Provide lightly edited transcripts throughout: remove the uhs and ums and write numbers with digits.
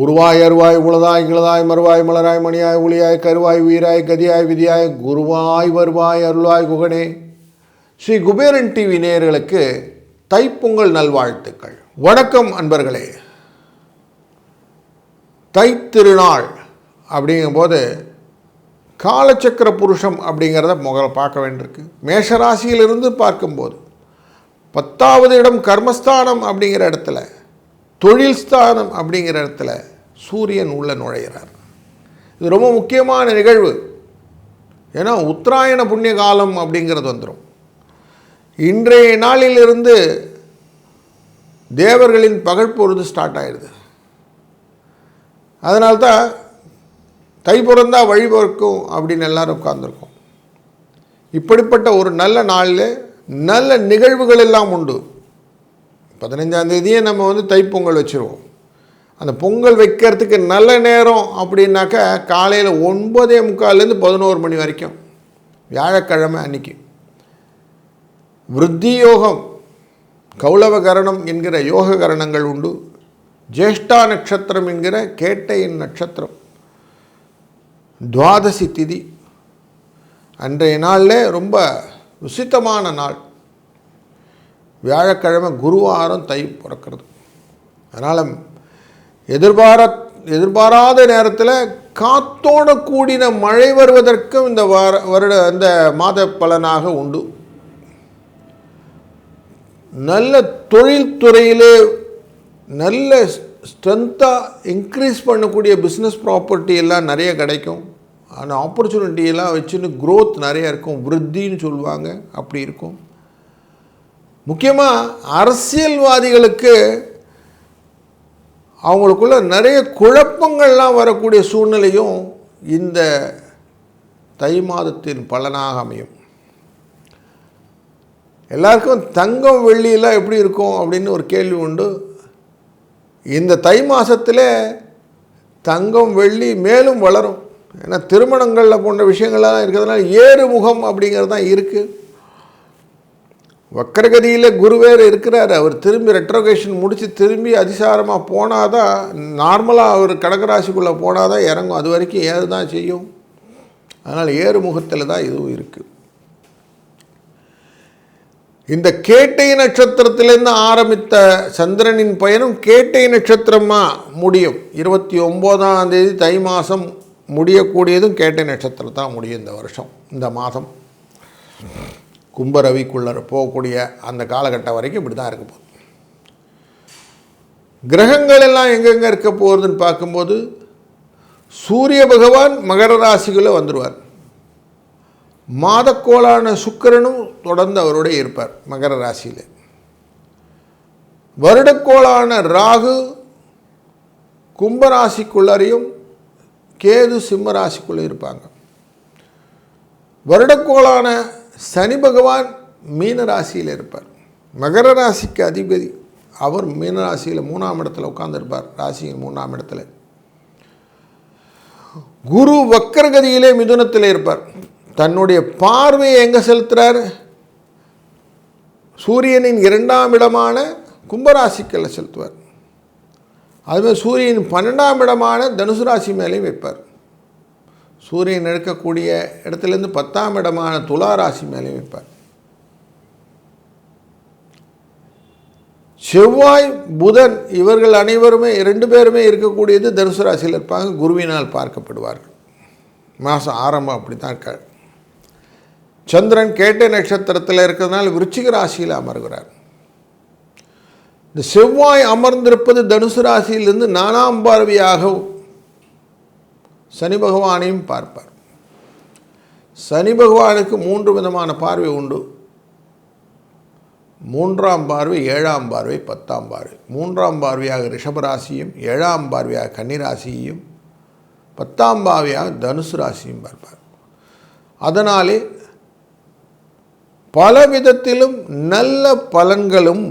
உருவாய் அருவாய் உளதாய் கிளதாய் மறுவாய் மலராய் மணியாய் ஒளியாய் கருவாய் உயிராய் கதியாய் விதியாய் குருவாய் வருவாய் அருளாய் குகனே. ஸ்ரீ குபேரன் டிவி நேயர்களுக்கு தைப்பொங்கல் நல்வாழ்த்துக்கள். வணக்கம் அன்பர்களே. தைத்திருநாள் அப்படிங்கும்போது காலச்சக்கர புருஷம் அப்படிங்கிறத முதல்ல பார்க்க வேண்டியிருக்கு. மேஷராசியிலிருந்து பார்க்கும்போது 10வது இடம் கர்மஸ்தானம் அப்படிங்கிற இடத்துல, தொழில் ஸ்தானம் அப்படிங்கிற இடத்துல சூரியன் உள்ள நுழைகிறார். இது ரொம்ப முக்கியமான நிகழ்வு. ஏன்னா உத்தராயண புண்ணிய காலம் அப்படிங்கிறது வந்துடும். இன்றைய நாளிலிருந்து தேவர்களின் பகல் பொழுது ஸ்டார்ட் ஆகிடுது. அதனால்தான் தை பிறந்தா வழி பிறக்கும் அப்படின்னு எல்லாரும் உட்கார்ந்துருக்கோம். இப்படிப்பட்ட ஒரு நல்ல நாளில் நல்ல நிகழ்வுகள் எல்லாம் உண்டு. 15ஆம் தேதியே நம்ம தைப்பொங்கல் வச்சுருவோம். அந்த பொங்கல் வைக்கிறதுக்கு நல்ல நேரம் அப்படின்னாக்கா காலையில் 9:45 11 மணி வரைக்கும், வியாழக்கிழமை அன்னைக்கு. விருத்தி யோகம், கௌளவகரணம் என்கிற யோக கரணங்கள் உண்டு. ஜேஷ்டா நட்சத்திரம் என்கிற கேட்டையின் நட்சத்திரம், துவாதசி திதி. அன்றைய நாளில் ரொம்ப விசித்தமான நாள். வியாழக்கிழமை குருவாரம் தை பிறக்கிறது. அதனால் எதிர்பாராத நேரத்தில் காத்தோடு கூடின மழை வருவதற்கும் இந்த இந்த மாத பலனாக உண்டு. நல்ல தொழில்துறையிலே நல்ல ஸ்ட்ரென்த்தாக இன்க்ரீஸ் பண்ணக்கூடிய பிஸ்னஸ் ப்ராப்பர்ட்டி எல்லாம் நிறைய கிடைக்கும். அந்த ஆப்பர்ச்சுனிட்டியெல்லாம் வச்சுன்னு க்ரோத் நிறைய இருக்கும். விருத்தின்னு சொல்லுவாங்க, அப்படி இருக்கும். முக்கியமாக அரசியல்வாதிகளுக்கு அவங்களுக்குள்ள நிறைய குழப்பங்கள்லாம் வரக்கூடிய சூழ்நிலையும் இந்த தை மாதத்தின் பலனாக அமையும். எல்லாருக்கும் தங்கம் வெள்ளியெல்லாம் எப்படி இருக்கும் அப்படின்னு ஒரு கேள்வி உண்டு. இந்த தை மாதத்தில் தங்கம் வெள்ளி மேலும் வளரும். ஏன்னா திருமணங்களில் போன்ற விஷயங்கள்லாம் இருக்கிறதுனால ஏறுமுகம் அப்படிங்கிறது தான் இருக்குது. வக்கரகதியில் குருவேர் இருக்கிறார். அவர் திரும்பி ரெட்ரோகேஷன் முடித்து திரும்பி அதிசாரமாக போனால் தான், நார்மலாக அவர் கடகராசிக்குள்ளே போனால் தான் இறங்கும். அது வரைக்கும் ஏறு தான் செய்யும். அதனால் ஏறுமுகத்தில் தான் இதுவும் இருக்குது. இந்த கேட்டை நட்சத்திரத்திலேருந்து ஆரம்பித்த சந்திரனின் பயணம் கேட்டை நட்சத்திரமாக முடியும். 29ஆம் தேதி தை மாதம் முடியக்கூடியதும் கேட்டை நட்சத்திரம் தான் முடியும். இந்த வருஷம், இந்த மாதம் கும்பரவிக்குள்ளே போகக்கூடிய அந்த காலகட்டம் வரைக்கும் இப்படி தான் இருக்க போகுது. கிரகங்கள் எல்லாம் எங்கெங்கே இருக்க போகிறதுன்னு பார்க்கும்போது, சூரிய பகவான் மகர ராசிக்குள்ளே வந்துடுவார். மாதக்கோளான சுக்கிரனும் தொடர்ந்து அவருடைய இருப்பார் மகர ராசியில். வருடக்கோளான ராகு கும்பராசிக்குள்ளரையும் கேது சிம்ம ராசிக்குள்ளே இருப்பாங்க. வருடக்கோளான சனி பகவான் மீன ராசியில் இருப்பார். மகர ராசிக்கு அதிபதி அவர் மீன ராசியில் 3ஆம் இடத்துல உட்கார்ந்துருப்பார். ராசியின் 3ஆம் இடத்துல. குரு வக்கரகதியிலே மிதுனத்தில் இருப்பார். தன்னுடைய பார்வையை எங்கே செலுத்துகிறார்? சூரியனின் 2ஆம் இடமான கும்பராசிக்கல்ல செலுத்துவார். அதுமாதிரி சூரியன் 12ஆம் இடமான தனுசு ராசி மேலேயும் வைப்பார். சூரியன் எடுக்கக்கூடிய இடத்துலேருந்து 10ஆம் இடமான துலா ராசி மேலேயும் வைப்பார். செவ்வாய் புதன் இவர்கள் அனைவருமே 2 பேருமே இருக்கக்கூடியது தனுசு ராசியில் இருப்பாங்க. குருவினால் பார்க்கப்படுவார்கள். மாதம் ஆரம்பம் அப்படி தான் இருக்கார். சந்திரன் கேட்டை நட்சத்திரத்தில் இருக்கிறதுனால விருச்சிக ராசியில் அமர்கிறார். இந்த செவ்வாய் அமர்ந்திருப்பது தனுசு ராசியிலிருந்து 4ஆம் பார்வையாக சனி பகவானையும் பார்ப்பார். சனி பகவானுக்கு 3 விதமான பார்வை உண்டு. 3ஆம் பார்வை, 7ஆம் பார்வை, 10ஆம் பார்வை. 3ஆம் பார்வையாக ரிஷபராசியும், 7ஆம் பார்வையாக கன்னிராசியையும், 10ஆம் பார்வையாக தனுசு ராசியும் பார்ப்பார். அதனாலே பல விதத்திலும் நல்ல பலன்களும்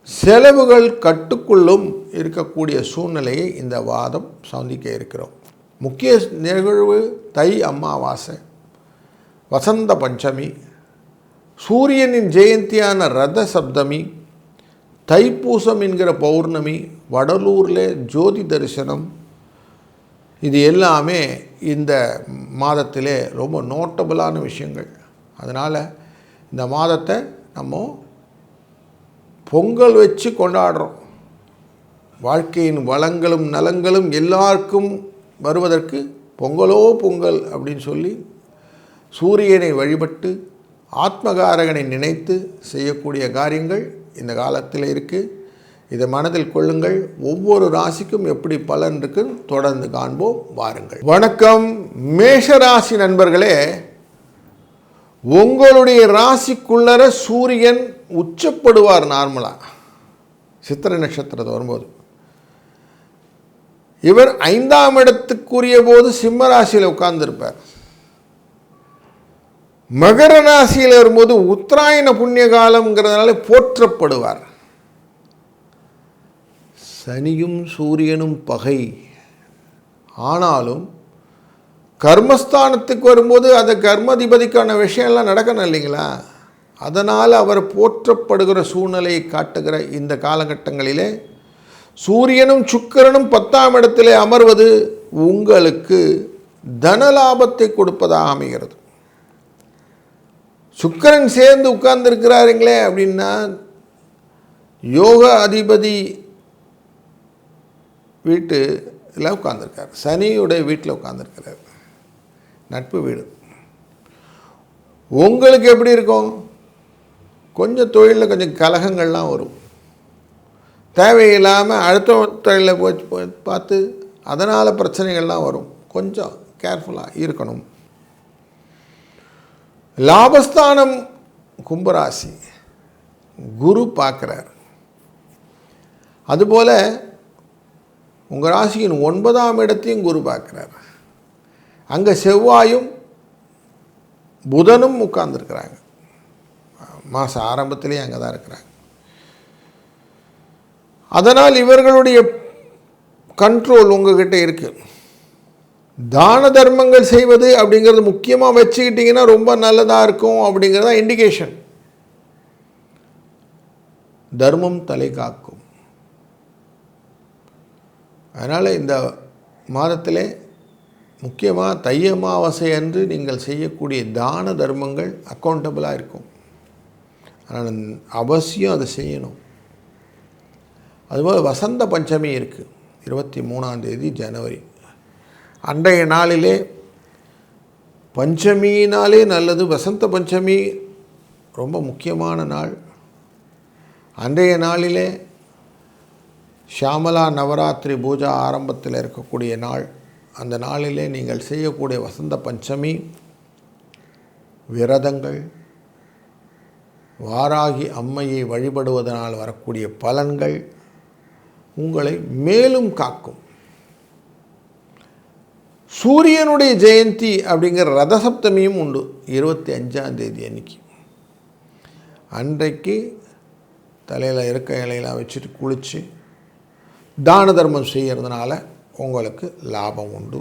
செலவுகள் கட்டுக்குள்ளும் இருக்கக்கூடிய சூழ்நிலையை இந்த வாதம் சந்திக்க இருக்கிறோம். முக்கிய நிகழ்வு தை அமாவாசை, வசந்த பஞ்சமி, சூரியனின் ஜெயந்தியான ரத சப்தமி, தைப்பூசம் என்கிற பௌர்ணமி, வடலூரில் ஜோதி தரிசனம், இது எல்லாமே இந்த மாதத்திலே ரொம்ப நோட்டபுளான விஷயங்கள். அதனால் இந்த மாதத்தை நம்ம பொங்கல் வச்சு கொண்டாடுறோம். வாழ்க்கையின் வளங்களும் நலங்களும் எல்லாருக்கும் வருவதற்கு பொங்கலோ பொங்கல் அப்படின்னு சொல்லி சூரியனை வழிபட்டு ஆத்மகாரகனை நினைத்து செய்யக்கூடிய காரியங்கள் இந்த காலத்தில் இருக்குது. இதை மனதில் கொள்ளுங்கள். ஒவ்வொரு ராசிக்கும் எப்படி பலன் இருக்குன்னு தொடர்ந்து காண்போம். வாருங்கள். வணக்கம் மேஷராசி நண்பர்களே. உங்களுடைய ராசிக்குள்ளர சூரியன் உச்சப்படுவார். நார்மலாக சித்திரை நட்சத்திரத்தை வரும்போது இவர் 5ஆம் இடத்துக்குரிய போது சிம்ம ராசியில் உட்கார்ந்துருப்பார். மகர ராசியில் வரும்போது உத்தராயண புண்ணிய காலம்ங்கிறதுனால போற்றப்படுவார். சனியும் சூரியனும் பகை, ஆனாலும் கர்மஸ்தானத்துக்கு வரும்போது அந்த கர்மதிபதிக்கான விஷயம்லாம் நடக்கணும் இல்லைங்களா? அதனால் அவர் போற்றப்படுகிற சூழ்நிலையை காட்டுகிற இந்த காலகட்டங்களிலே சூரியனும் சுக்கிரனும் 10ஆம் இடத்திலே அமர்வது உங்களுக்கு தனலாபத்தை கொடுப்பதாக அமைகிறது. சுக்கிரன் சேர்ந்து உட்கார்ந்துருக்கிறாருங்களே அப்படின்னா யோக அதிபதி வீட்டில் உட்கார்ந்துருக்கார், சனியுடைய வீட்டில் உட்கார்ந்துருக்கிறார், நட்பு வீடு. உங்களுக்கு எப்படி இருக்கும்? கொஞ்சம் தொழிலில் கொஞ்சம் கலகங்கள்லாம் வரும். தேவையில்லாமல் அடுத்த தொழிலில் போய் பார்த்து அதனால் பிரச்சனைகள்லாம் வரும். கொஞ்சம் கேர்ஃபுல்லாக இருக்கணும். லாபஸ்தானம் கும்பராசி குரு பார்க்குறார். அதுபோல் உங்கள் ராசியின் 9ஆம் இடத்தையும் குரு பார்க்குறார். அங்கே செவ்வாயும் புதனும் உட்கார்ந்துருக்கிறாங்க. மாத ஆரம்பத்திலேயே அங்கே தான் இருக்கிறாங்க. அதனால் இவர்களுடைய கண்ட்ரோல் உங்ககிட்ட இருக்குது. தான தர்மங்கள் செய்வது அப்படிங்கிறது முக்கியமாக வச்சுக்கிட்டிங்கன்னா ரொம்ப நல்லதாக இருக்கும் அப்படிங்கிறதா இண்டிகேஷன். தர்மம் தலை காக்கும். அதனால் இந்த மாதத்திலே முக்கியமாக தை அமாவாசை அன்று நீங்கள் செய்யக்கூடிய தான தர்மங்கள் அக்கௌண்டபிளாக இருக்கும். அதனால் அவசியம் அதை செய்யணும். அதுபோல் வசந்த பஞ்சமி இருக்குது, 23ஆம் தேதி ஜனவரி. அன்றைய நாளிலே பஞ்சமினாலே நல்லது. வசந்த பஞ்சமி ரொம்ப முக்கியமான நாள். அன்றைய நாளிலே ஷியாமலா நவராத்திரி பூஜா ஆரம்பத்தில் இருக்கக்கூடிய நாள். அந்த நாளிலே நீங்கள் செய்யக்கூடிய வசந்த பஞ்சமி விரதங்கள், வாராகி அம்மையை வழிபடுவதனால் வரக்கூடிய பலன்கள் உங்களை மேலும் காக்கும். சூரியனுடைய ஜெயந்தி அப்படிங்கிற ரதசப்தமியும் உண்டு, 25ஆம் தேதி அன்னைக்கு. அன்றைக்கு தலையில் இருக்க இலையெல்லாம் வச்சுட்டு குளித்து தான தர்மம் செய்கிறதுனால உங்களுக்கு லாபம் உண்டு.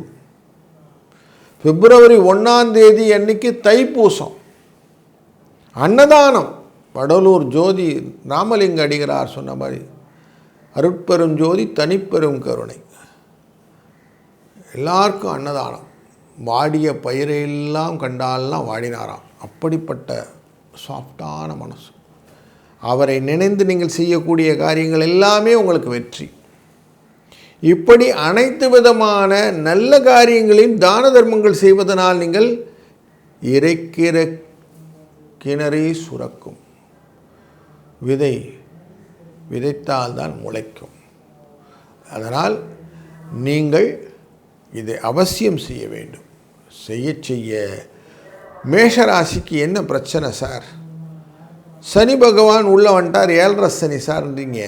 பிப்ரவரி 1ஆம் தேதி அன்னைக்கு தைப்பூசம், அன்னதானம். வடலூர் ஜோதி ராமலிங்க அடிகளார் சொன்ன மாதிரி அருட்பெரும் ஜோதி தனிப்பெரும் கருணை, எல்லாருக்கும் அன்னதானம். வாடிய பயிரெல்லாம் கண்டாலாம் வாடினாராம். அப்படிப்பட்ட சாஃப்டான மனசு. அவரை நினைந்து நீங்கள் செய்யக்கூடிய காரியங்கள் எல்லாமே உங்களுக்கு வெற்றி. இப்படி அனைத்து விதமான நல்ல காரியங்களையும் தான தர்மங்கள் செய்வதனால் நீங்கள் இறைக்கிற கிணறே சுரக்கும். விதை விதைத்தால்தான் முளைக்கும். அதனால் நீங்கள் இதை அவசியம் செய்ய வேண்டும். செய்ய மேஷராசிக்கு என்ன பிரச்சனை சார்? சனி பகவான் உள்ளே வந்துட்டார், 7.5 சனி சார்ன்றீங்க.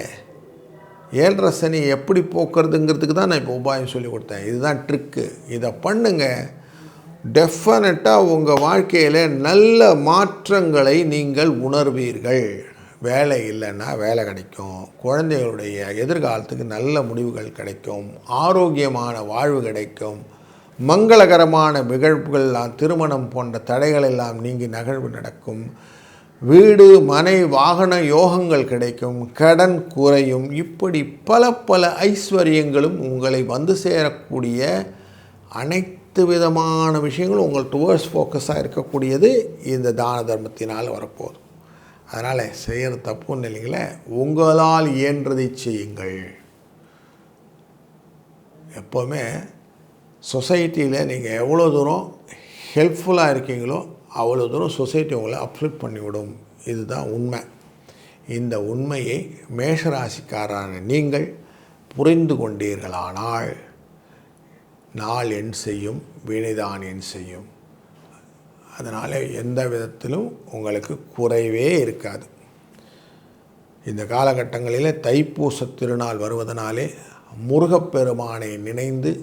7.5 சனி எப்படி போக்குறதுங்கிறதுக்கு தான் நான் இப்போ உபாயம் சொல்லி கொடுத்தேன். இதுதான் ட்ரிக்கு. இதை பண்ணுங்க. டெஃபினட்டாக உங்கள் வாழ்க்கையில் நல்ல மாற்றங்களை நீங்கள் உணர்வீர்கள். வேலை இல்லைன்னா வேலை கிடைக்கும், குழந்தைகளுடைய எதிர்காலத்துக்கு நல்ல முடிவுகள் கிடைக்கும், ஆரோக்கியமான வாழ்வு கிடைக்கும், மங்களகரமான நிகழ்வுகள்லாம், திருமணம் போன்ற தடைகள் எல்லாம் நீங்கி நகழ்வு நடக்கும், வீடு மனை வாகன யோகங்கள் கிடைக்கும், கடன் குறையும். இப்படி பல ஐஸ்வர்யங்களும் உங்களை வந்து சேரக்கூடிய அனைத்து விதமான விஷயங்களும் உங்கள் டுவர்ட்ஸ் ஃபோக்கஸாக இருக்கக்கூடியது இந்த தான தர்மத்தினால் வரப்போகுது. அதனால் செய்கிற தப்புன்னு இல்லைங்களே, உங்களால் இயன்றதை செய்யுங்கள். எப்போவுமே சொசைட்டியில் நீங்கள் எவ்வளோ தூரம் ஹெல்ப்ஃபுல்லாக இருக்கீங்களோ அவ்வளோ தூரம் சொசைட்டி உங்களை அப்லிஃப்ட் பண்ணிவிடும். இதுதான் உண்மை. இந்த உண்மையை மேஷராசிக்காரான நீங்கள் புரிந்து கொண்டீர்களானால் நாள் என் செய்யும், வினைதான் என் செய்யும். அதனால் எந்த விதத்திலும் உங்களுக்கு குறைவே இருக்காது. இந்த காலகட்டங்களில் தைப்பூச திருநாள் வருவதனாலே முருகப்பெருமானை நினைந்து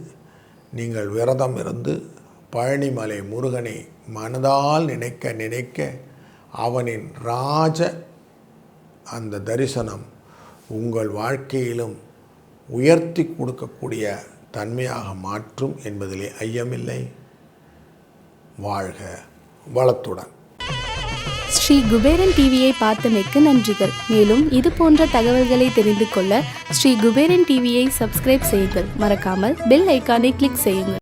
நீங்கள் விரதம் இருந்து பழனிமலை முருகனை மனதால் நினைக்க அவனின் அந்த தரிசனம் உங்கள் வாழ்க்கையிலும் உயர்த்தி கொடுக்கக்கூடிய தன்மையாக மாற்றும் என்பதிலே ஐயமில்லை. வாழ்க வளத்துடன். ஸ்ரீ குபேரன் டிவியை பார்த்தமைக்கு நன்றிகள். மேலும் இது போன்ற தகவல்களை தெரிந்து கொள்ள ஸ்ரீ குபேரன் டிவியை சப்ஸ்கிரைப் செய்யுங்கள். மறக்காமல் பெல் ஐக்கானை கிளிக் செய்யுங்கள்.